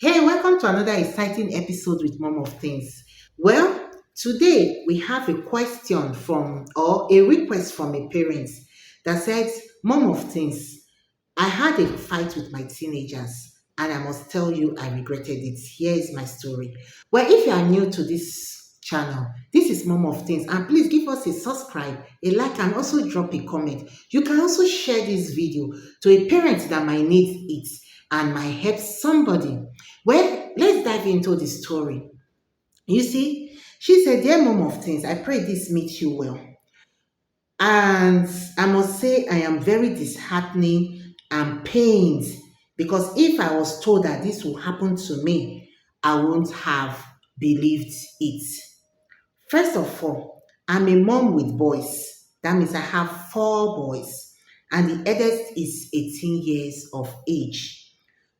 Hey, welcome to another exciting episode with Mom of Things. Well, today we have a question from or a request from a parent that says, Mom of Things, I had a fight with my teenagers and I must tell you I regretted it. Here is my story. Well, if you are new to this channel, this is Mom of Things, and please give us a subscribe, a like, and also drop a comment. You can also share this video to a parent that might need it and might help somebody. Well, let's dive into the story. You see, she said, Dear Mom of Things, I pray this meets you well. And I must say, I am very disheartening and pained because if I was told that this will happen to me, I wouldn't have believed it. First of all, I'm a mom with boys. That means I have four boys, and the eldest is 18 years of age.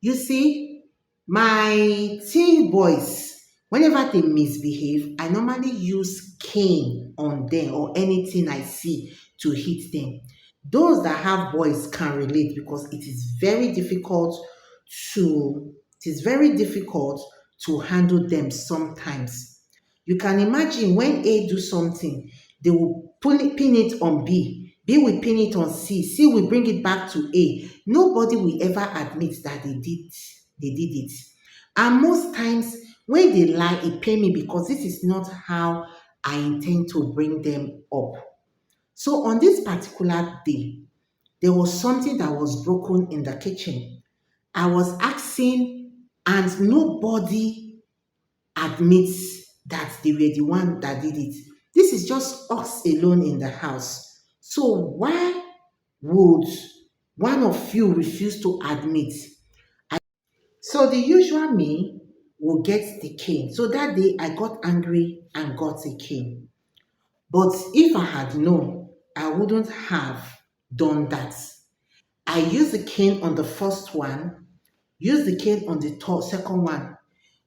You see, my teen boys, whenever they misbehave, I normally use cane on them or anything I see to hit them. Those that have boys can relate because it is very difficult to handle them sometimes. You can imagine when A do something, they will pin it on B. B will pin it on C. C will bring it back to A. Nobody will ever admit that they did it. And most times when they lie, it pain me because this is not how I intend to bring them up. So on this particular day, there was something that was broken in the kitchen. I was asking, and nobody admits that they were the one that did it. This is just us alone in the house. So why would one of you refuse to admit? So the usual me will get the cane. So that day I got angry and got a cane. But if I had known, I wouldn't have done that. I used the cane on the first one, used the cane on the second one.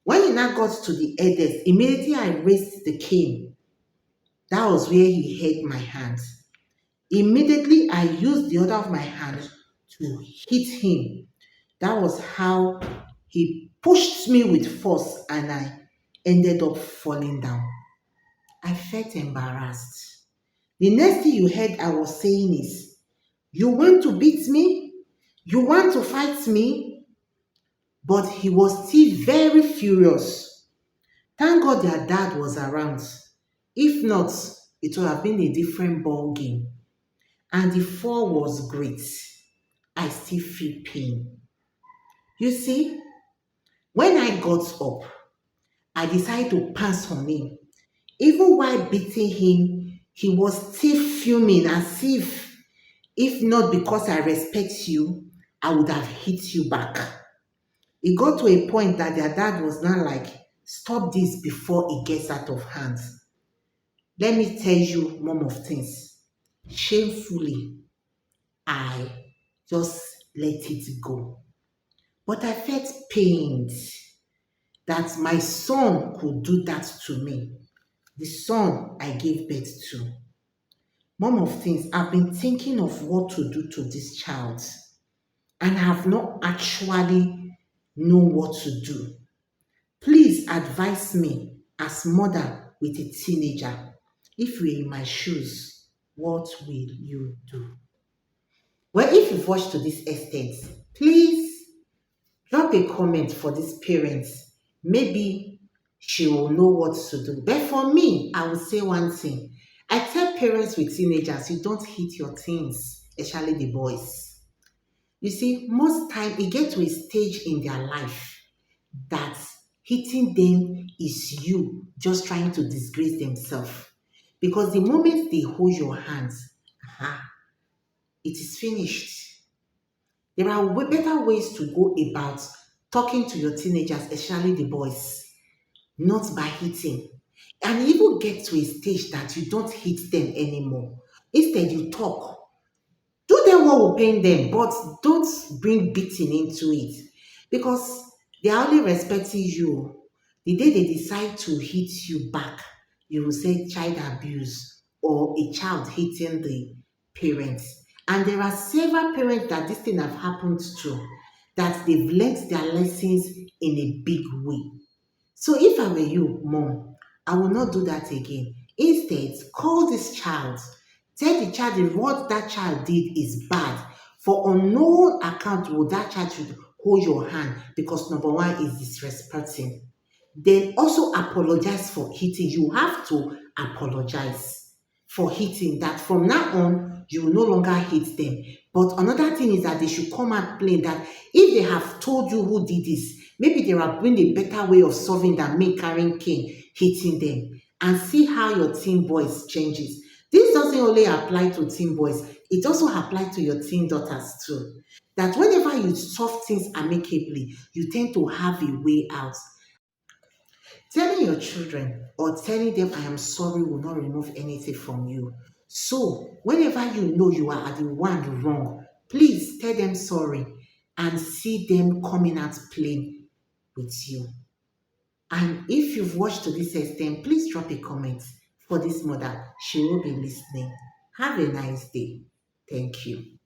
When he now got to the eldest, immediately I raised the cane. That was where he hit my hands. Immediately I used the other of my hand to hit him. That was how he pushed me with force and I ended up falling down. I felt embarrassed. The next thing you heard I was saying is, You want to beat me? You want to fight me? But he was still very furious. Thank God their dad was around. If not, it would have been a different ball game. And the fall was great. I still feel pain. You see, when I got up, I decided to pass on him. Even while beating him, he was still fuming as if not because I respect you, I would have hit you back. It got to a point that their dad was now like, stop this before it gets out of hand. Let me tell you, Mom of Things, shamefully, I just let it go. But I felt pained that my son could do that to me, the son I gave birth to. Mom of Things, I've been thinking of what to do to this child and have not actually known what to do. Please advise me as mother with a teenager. If you're in my shoes, what will you do? Well, if you've watched to this extent, please drop a comment for this parent. Maybe she will know what to do. But for me, I will say one thing. I tell parents with teenagers, you don't hit your teens, especially the boys. You see, most time it gets to a stage in their life that hitting them is you just trying to disgrace themselves. Because the moment they hold your hands, it is finished. There are better ways to go about talking to your teenagers, especially the boys, not by hitting. And you even get to a stage that you don't hit them anymore. Instead, you talk. Do them what will pain them, but don't bring beating into it. Because they are only respecting you. The day they decide to hit you back, you will say child abuse or a child hitting the parents. And there are several parents that this thing have happened to. that they've learnt their lessons in a big way. So if I were you, mom, I will not do that again. Instead, call this child. Tell the child that what that child did is bad. For on no account will that child should hold your hand because number one is disrespecting. Then also apologize for hitting. You have to apologize for hitting that from now on you will no longer hit them. But another thing is that they should come and plain that if they have told you who did this, maybe there have been a better way of solving than me carrying cane hitting them, and see how your teen boys changes. This doesn't only apply to teen boys, it also applies to your teen daughters too. That whenever you solve things amicably, you tend to have a way out. Telling your children or telling them I am sorry will not remove anything from you. So, whenever you know you are the one wrong, please tell them sorry and see them coming out plain with you. And if you've watched to this extent, please drop a comment for this mother. She will be listening. Have a nice day. Thank you.